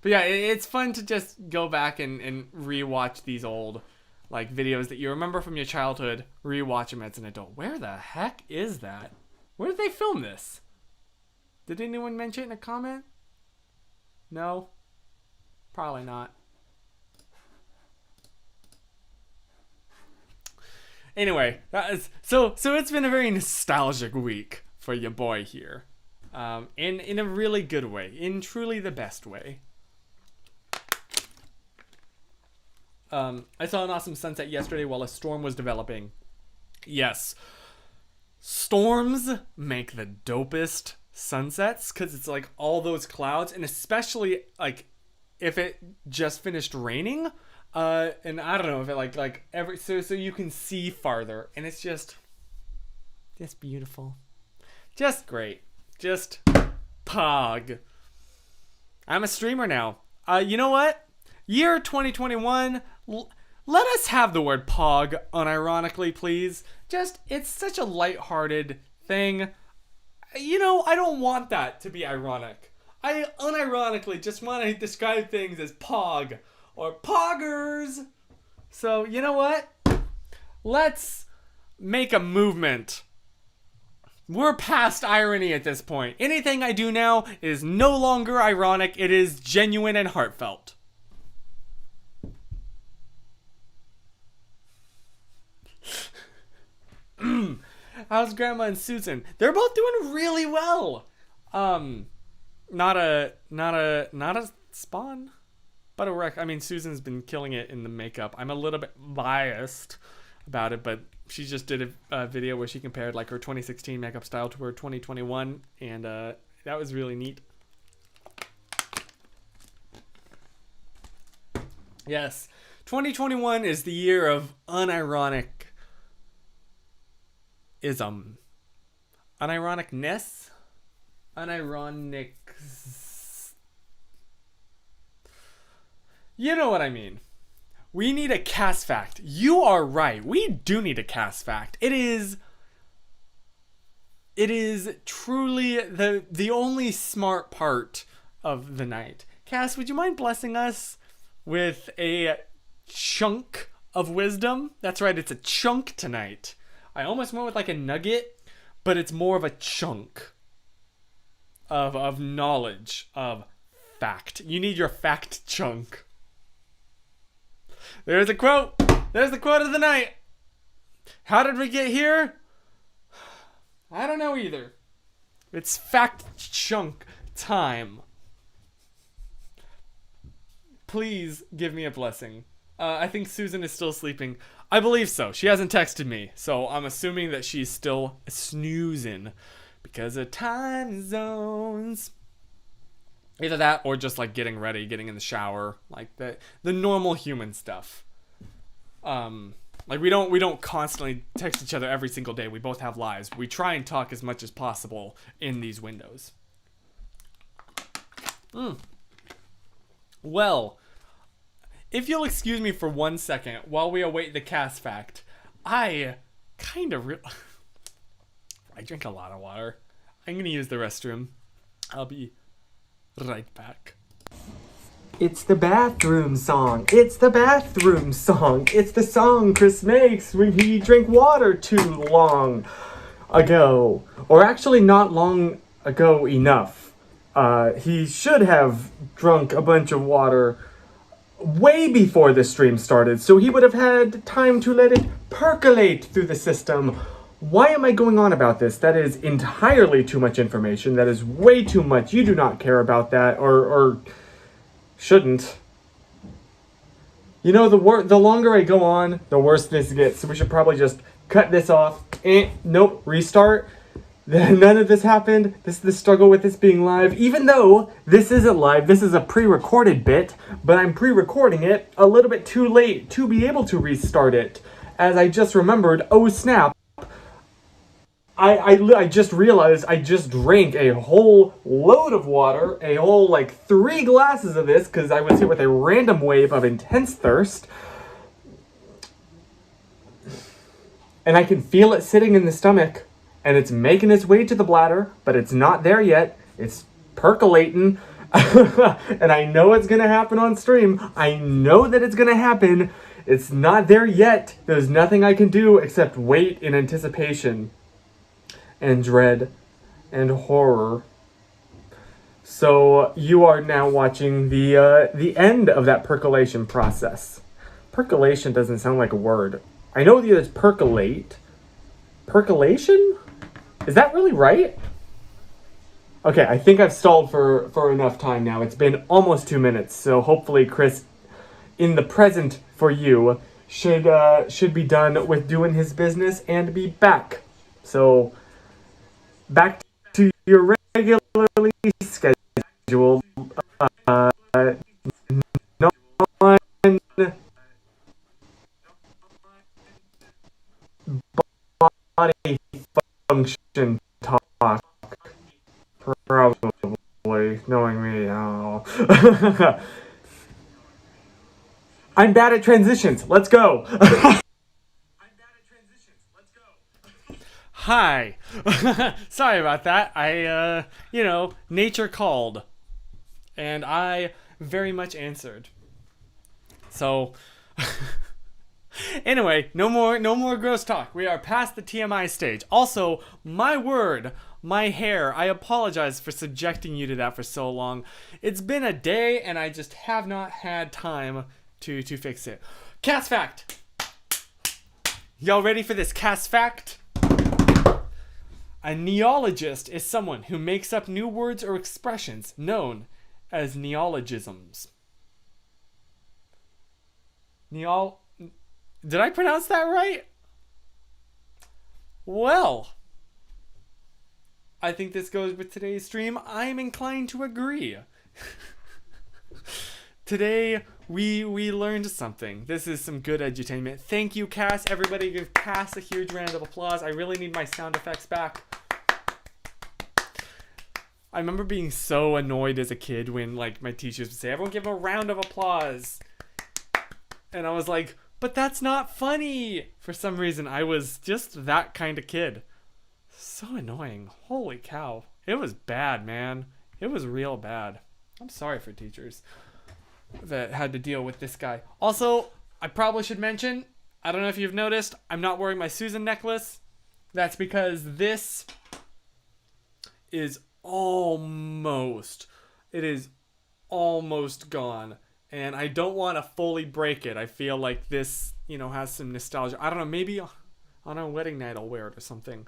But yeah, it's fun to just go back and rewatch these old like videos that you remember from your childhood, rewatch them as an adult. Where the heck is that? Where did they film this? Did anyone mention it in a comment? No? Probably not. Anyway, that is so it's been a very nostalgic week for your boy here. In a really good way, in truly the best way. I saw an awesome sunset yesterday while a storm was developing. Yes, storms make the dopest sunsets because it's like all those clouds, and especially like if it just finished raining, and I don't know if it like every so you can see farther, and it's just beautiful, just great, just pog. I'm a streamer now. You know what? Year 2021, let us have the word pog unironically, please. Just, it's such a lighthearted thing. You know, I don't want that to be ironic. I unironically just want to describe things as pog or poggers. So, you know what? Let's make a movement. We're past irony at this point. Anything I do now is no longer ironic. It is genuine and heartfelt. How's Grandma and Susan? They're both doing really well. Not a spawn, but a wreck. I mean, Susan's been killing it in the makeup. I'm a little bit biased about it, but she just did a video where she compared like her 2016 makeup style to her 2021, and that was really neat. Yes, 2021 is the year of unironic. Unironicness? Unironic. You know what I mean. We need a cast fact. You are right. We do need a cast fact. It is truly the only smart part of the night. Cass, would you mind blessing us with a chunk of wisdom? That's right, it's a chunk tonight. I almost went with like a nugget, but it's more of a chunk of knowledge, of fact. You need your fact chunk. There's a quote. There's the quote of the night. How did we get here? I don't know either. It's fact chunk time. Please give me a blessing. I think Susan is still sleeping. I believe so. She hasn't texted me, so I'm assuming that she's still snoozing because of time zones. Either that or just like getting ready, getting in the shower, like the normal human stuff. Like we don't constantly text each other every single day. We both have lives. We try and talk as much as possible in these windows. Well, if you'll excuse me for 1 second while we await the cast fact, I kind of I drink a lot of water. I'm gonna use the restroom. I'll be right back. It's the bathroom song. It's the bathroom song. It's the song Chris makes when he drank water too long ago. Or actually not long ago enough. He should have drunk a bunch of water way before the stream started, so he would have had time to let it percolate through the system. Why am I going on about this? That is entirely too much information. That is way too much. You do not care about that, or Shouldn't. You know, the longer I go on, the worse this gets. So we should probably just cut this off. Nope, restart. None of this happened. This is the struggle with this being live. Even though this isn't live, this is a pre-recorded bit, but I'm pre-recording it a little bit too late to be able to restart it. As I just remembered, oh snap, I just realized I just drank a whole load of water, a whole like 3 glasses of this, because I was hit with a random wave of intense thirst. And I can feel it sitting in the stomach, and it's making its way to the bladder, but it's not there yet. It's percolating, and I know it's gonna happen on stream. I know that it's gonna happen. It's not there yet. There's nothing I can do except wait in anticipation and dread and horror. So you are now watching the end of that percolation process. Percolation doesn't sound like a word. I know that it's percolate. Percolation? Is that really right? Okay, I think I've stalled for enough time now. It's been almost 2 minutes, so hopefully Chris, in the present for you, should be done with doing his business and be back. So, back to your regularly scheduled non-body function talk. Probably, knowing me now. I'm bad at transitions. Let's go. Hi. Sorry about that. Nature called. And I very much answered. So, anyway, no more gross talk. We are past the TMI stage. Also, my word, my hair, I apologize for subjecting you to that for so long. It's been a day and I just have not had time to fix it. Cast fact. Y'all ready for this cast fact? A neologist is someone who makes up new words or expressions known as neologisms. Did I pronounce that right? Well, I think this goes with today's stream. I'm inclined to agree. Today, we learned something. This is some good edutainment. Thank you, Cass. Everybody give Cass a huge round of applause. I really need my sound effects back. I remember being so annoyed as a kid when like my teachers would say, everyone give a round of applause. And I was like, but that's not funny. For some reason, I was just that kind of kid. So annoying. Holy cow. It was bad, man. It was real bad. I'm sorry for teachers that had to deal with this guy. Also, I probably should mention, I don't know if you've noticed, I'm not wearing my Susan necklace. That's because this is almost gone. And I don't want to fully break it. I feel like this, has some nostalgia. I don't know, maybe on our wedding night I'll wear it or something.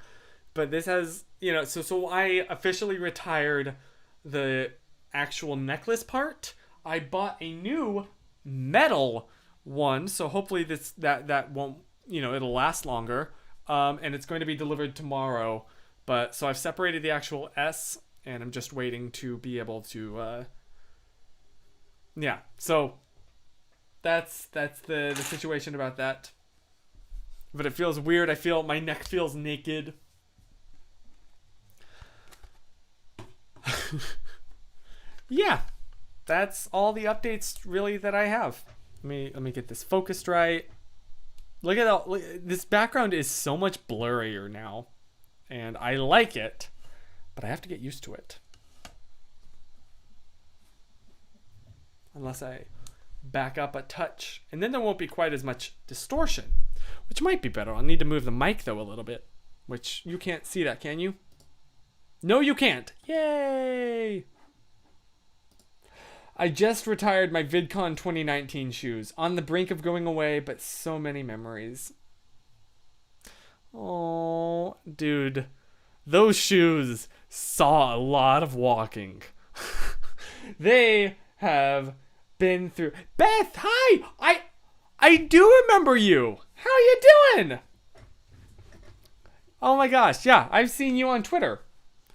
But this has, so I officially retired the actual necklace part. I bought a new metal one, so hopefully that won't, it'll last longer. And it's going to be delivered tomorrow. But so I've separated the actual S, and I'm just waiting to be able to. Yeah. So that's the situation about that. But it feels weird. I feel my neck feels naked. Yeah. That's all the updates really that I have. Let me get this focused right. Look at this background is so much blurrier now, and I like it, but I have to get used to it. Unless I back up a touch, and then there won't be quite as much distortion, which might be better. I'll need to move the mic though a little bit, which you can't see that, can you? No, you can't. Yay! I just retired my VidCon 2019 shoes. On the brink of going away, but so many memories. Oh, dude. Those shoes saw a lot of walking. They have been through. Beth, hi! I do remember you. How are you doing? Oh my gosh, yeah, I've seen you on Twitter.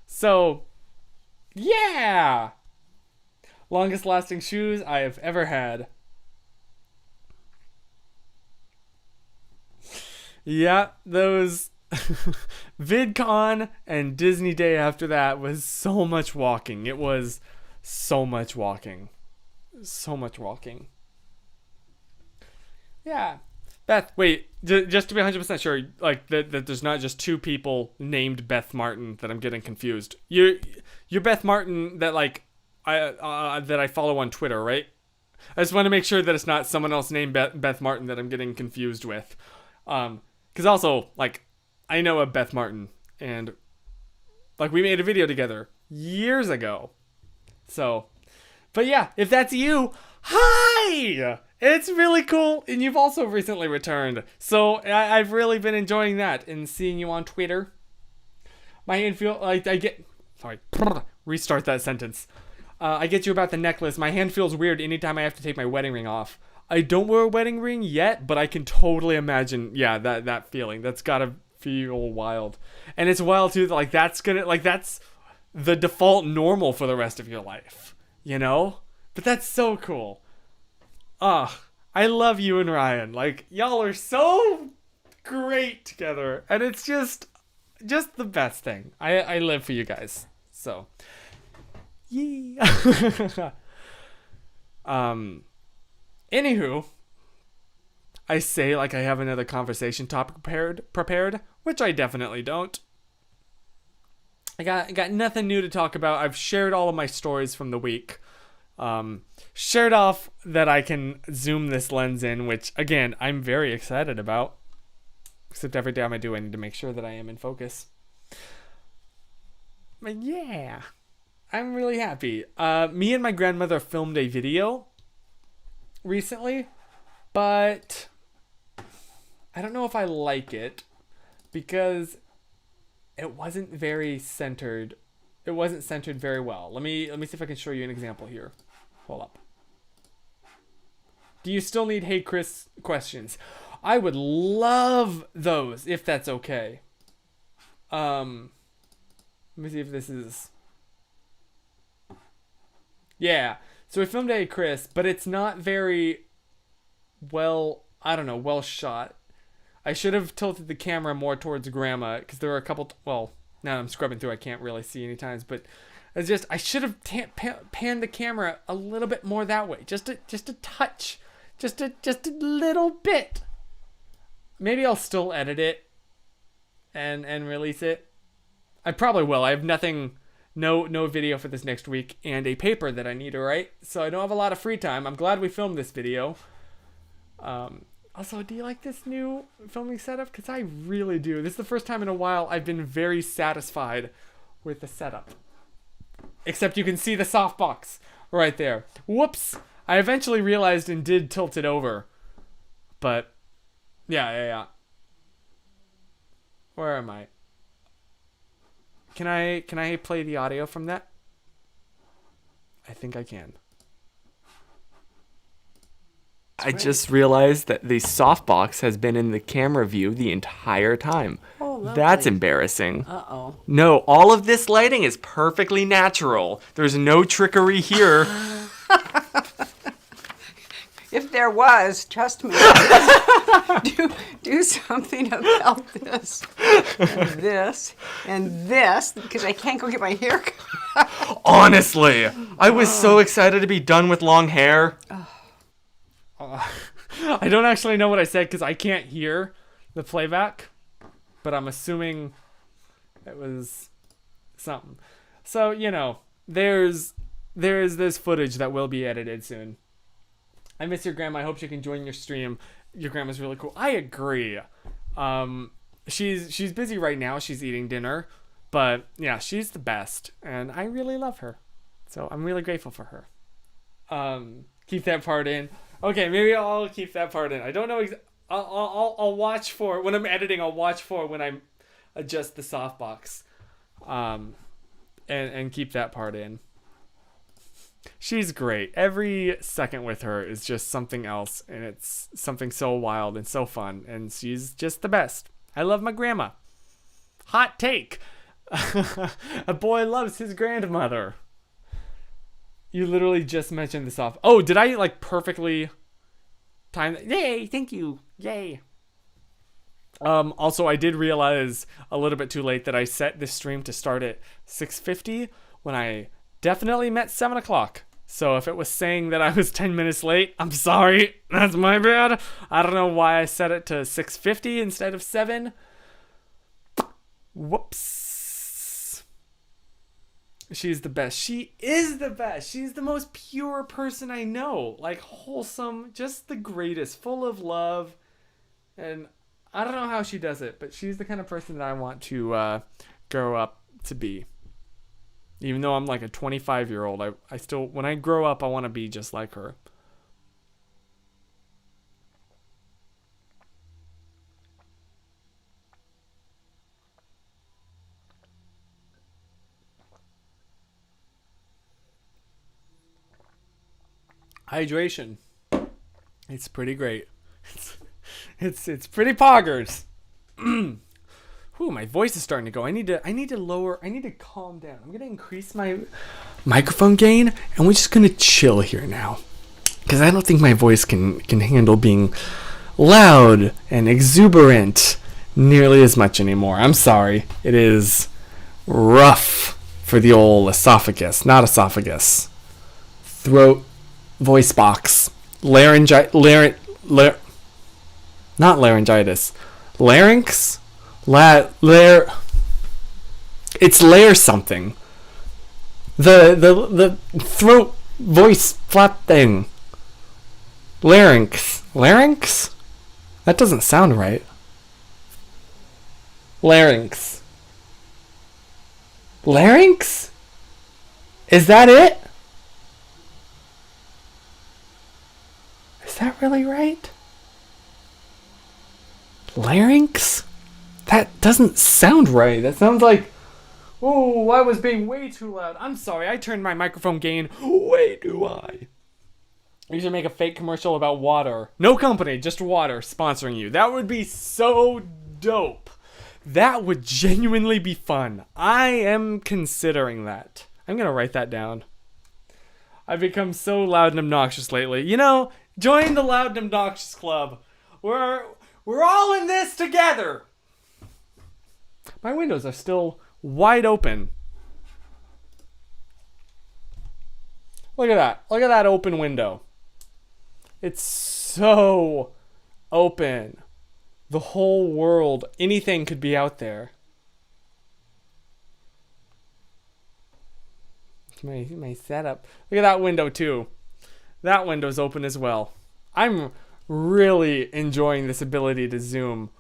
So, yeah. Longest lasting shoes I have ever had. Yeah, those VidCon and Disney Day after that was so much walking. It was so much walking. So much walking. Yeah. Beth, wait, just to be 100% sure, like that there's not just two people named Beth Martin that I'm getting confused. You're Beth Martin that like that I follow on Twitter, right? I just want to make sure that it's not someone else named Beth Martin that I'm getting confused with. Because also, like, I know a Beth Martin, and like we made a video together years ago. So, but yeah, if that's you, hi! It's really cool, and you've also recently returned. So I've really been enjoying that and seeing you on Twitter. My hand feel like I get. Sorry, restart that sentence. I get you about the necklace. My hand feels weird anytime I have to take my wedding ring off. I don't wear a wedding ring yet, but I can totally imagine, yeah, that feeling. That's gotta feel wild. And it's wild too, like that's the default normal for the rest of your life. You know? But that's so cool. I love you and Ryan. Like, y'all are so great together. And it's just the best thing. I live for you guys. So, yeah. Anywho, I say like I have another conversation topic prepared, which I definitely don't. I got nothing new to talk about. I've shared all of my stories from the week. Shared off that I can zoom this lens in, which again, I'm very excited about. Except every time I do, I need to make sure that I am in focus. But yeah, I'm really happy. Me and my grandmother filmed a video recently, but I don't know if I like it because it wasn't very centered. It wasn't centered very well. Let me see if I can show you an example here. Hold up. Do you still need Hey Chris questions? I would love those if that's okay. Let me see if this is. Yeah. So we filmed Hey Chris, but it's not very well shot. I should have tilted the camera more towards Grandma because there were a couple. Well, now I'm scrubbing through. I can't really see any times, but it's just I should have panned the camera a little bit more that way, just a touch, just a little bit. Maybe I'll still edit it and release it. I probably will. I have nothing. No video for this next week and a paper that I need to write, so I don't have a lot of free time. I'm glad we filmed this video. Also, do you like this new filming setup? Because I really do. This is the first time in a while I've been very satisfied with the setup. Except you can see the softbox right there. Whoops! I eventually realized and did tilt it over. But, yeah. Where am I? Can I play the audio from that? I think I can. I just realized that the softbox has been in the camera view the entire time. Oh, lovely. That's embarrassing. Uh-oh. No, all of this lighting is perfectly natural. There's no trickery here. If there was, trust me, do something about this, and this, because I can't go get my hair cut. Honestly, I was so excited to be done with long hair. I don't actually know what I said because I can't hear the playback, but I'm assuming it was something. So, you know, there's this footage that will be edited soon. I miss your grandma. I hope she can join your stream. Your grandma's really cool. I agree. She's busy right now. She's eating dinner, but yeah, she's the best, and I really love her. So I'm really grateful for her. Keep that part in. Okay, maybe I'll keep that part in. I don't know. I'll watch for when I'm editing. I'll watch for when I adjust the softbox, and keep that part in. She's great. Every second with her is just something else, and it's something so wild and so fun, and she's just the best. I love my grandma. Hot take. A boy loves his grandmother. You literally just mentioned this off. Oh, did I like perfectly time that? Yay, thank you. Yay. Also, I did realize a little bit too late that I set this stream to start at 6:50 when I definitely meant 7 o'clock. So if it was saying that I was 10 minutes late, I'm sorry. That's my bad. I don't know why I set it to 6:50 instead of 7. Whoops. She's the best. She is the best. She's the most pure person I know. Like, wholesome, just the greatest, full of love. And I don't know how she does it, but she's the kind of person that I want to grow up to be. Even though I'm like a 25-year-old, I still, when I grow up, I want to be just like her. Hydration. It's pretty great. It's pretty poggers. Ooh, my voice is starting to go. I need to calm down. I'm gonna increase my microphone gain, and we're just gonna chill here now, because I don't think my voice can handle being loud and exuberant nearly as much anymore. I'm sorry. It is rough for the old esophagus, not esophagus, throat, voice box, not laryngitis, larynx. It's layer something. The throat voice flap thing. Larynx. Larynx? That doesn't sound right. Larynx. Larynx? Is that it? Is that really right? Larynx? That doesn't sound right. That sounds like, oh, I was being way too loud. I'm sorry. I turned my microphone gain way too high. You should make a fake commercial about water. No company, just water sponsoring you. That would be so dope. That would genuinely be fun. I am considering that. I'm going to write that down. I've become so loud and obnoxious lately. You know, join the loud and obnoxious club. We're all in this together. My windows are still wide open. Look at that. Look at that open window. It's so open. The whole world, anything could be out there. My setup. Look at that window too. That window's open as well. I'm really enjoying this ability to zoom.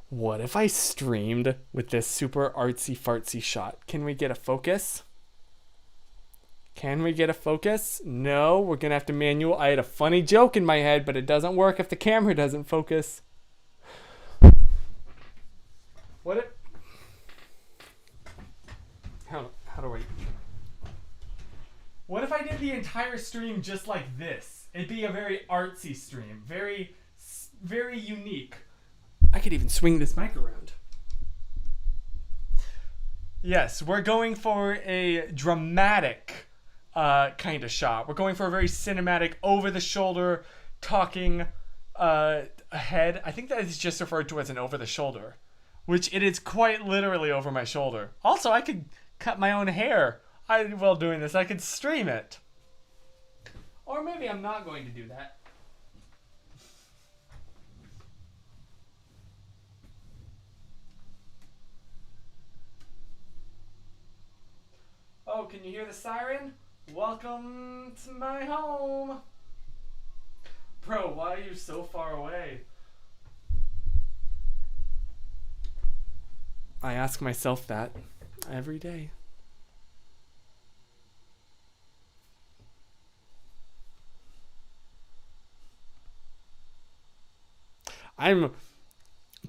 What if I streamed with this super artsy fartsy shot? Can we get a focus? Can we get a focus? No, we're gonna have to manual. I had a funny joke in my head, but it doesn't work if the camera doesn't focus. What if... How do I... What if I did the entire stream just like this? It'd be a very artsy stream. Very, very unique. I could even swing this mic around. Yes, we're going for a dramatic kind of shot. We're going for a very cinematic, over-the-shoulder, talking head. I think that is just referred to as an over-the-shoulder, which it is quite literally over my shoulder. Also, I could cut my own hair while doing this. I could stream it. Or maybe I'm not going to do that. Oh, can you hear the siren? Welcome to my home. Bro, why are you so far away? I ask myself that every day. I'm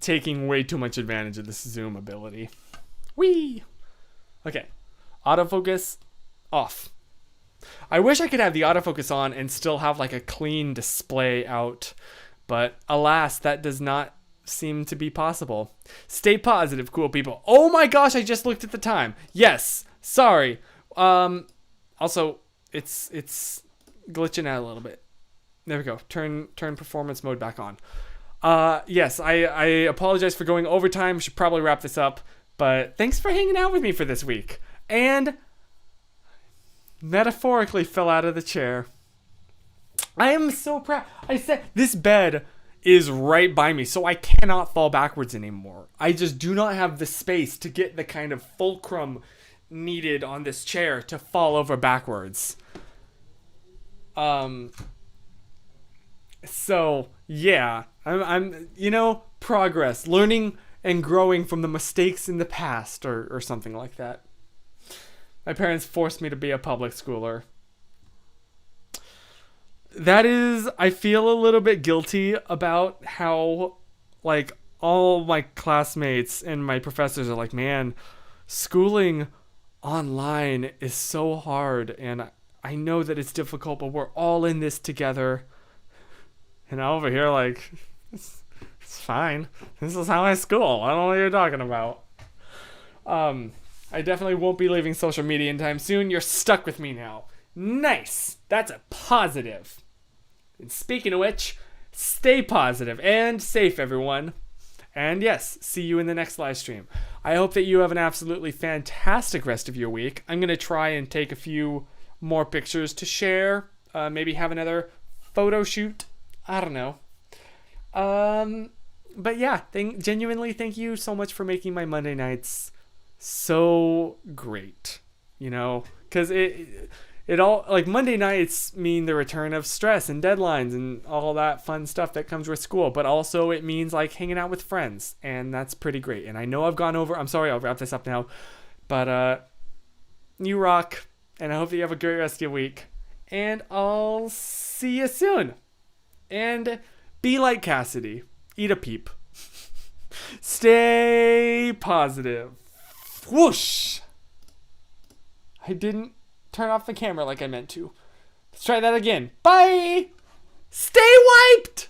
taking way too much advantage of this zoom ability. Whee! Okay. Autofocus off. I wish I could have the autofocus on and still have like a clean display out, but alas, that does not seem to be possible. Stay positive, cool people. Oh my gosh, I just looked at the time. Yes, sorry. Also, it's glitching out a little bit. There we go. Turn performance mode back on. Yes, I apologize for going overtime. Should probably wrap this up, but thanks for hanging out with me for this week. And metaphorically fell out of the chair. I am so proud. I said this bed is right by me, so I cannot fall backwards anymore. I just do not have the space to get the kind of fulcrum needed on this chair to fall over backwards. So yeah, I'm progress, learning and growing from the mistakes in the past or something like that. My parents forced me to be a public schooler. That is, I feel a little bit guilty about how, like, all my classmates and my professors are like, man, schooling online is so hard, and I know that it's difficult, but we're all in this together. And I'm over here like, it's fine. This is how I school. I don't know what you're talking about. I definitely won't be leaving social media anytime soon. You're stuck with me now. Nice. That's a positive. And speaking of which, stay positive and safe, everyone. And yes, see you in the next live stream. I hope that you have an absolutely fantastic rest of your week. I'm going to try and take a few more pictures to share. Maybe have another photo shoot. I don't know. But yeah, genuinely thank you so much for making my Monday nights so great. Because it all, like, Monday nights mean the return of stress and deadlines and all that fun stuff that comes with school, but also it means like hanging out with friends, and that's pretty great. And I know I've gone over, I'm sorry, I'll wrap this up now, but you rock, and I hope that you have a great rest of your week, and I'll see you soon. And be like Cassidy. Eat a peep. Stay positive. Whoosh! I didn't turn off the camera like I meant to. Let's try that again. Bye! Stay wiped!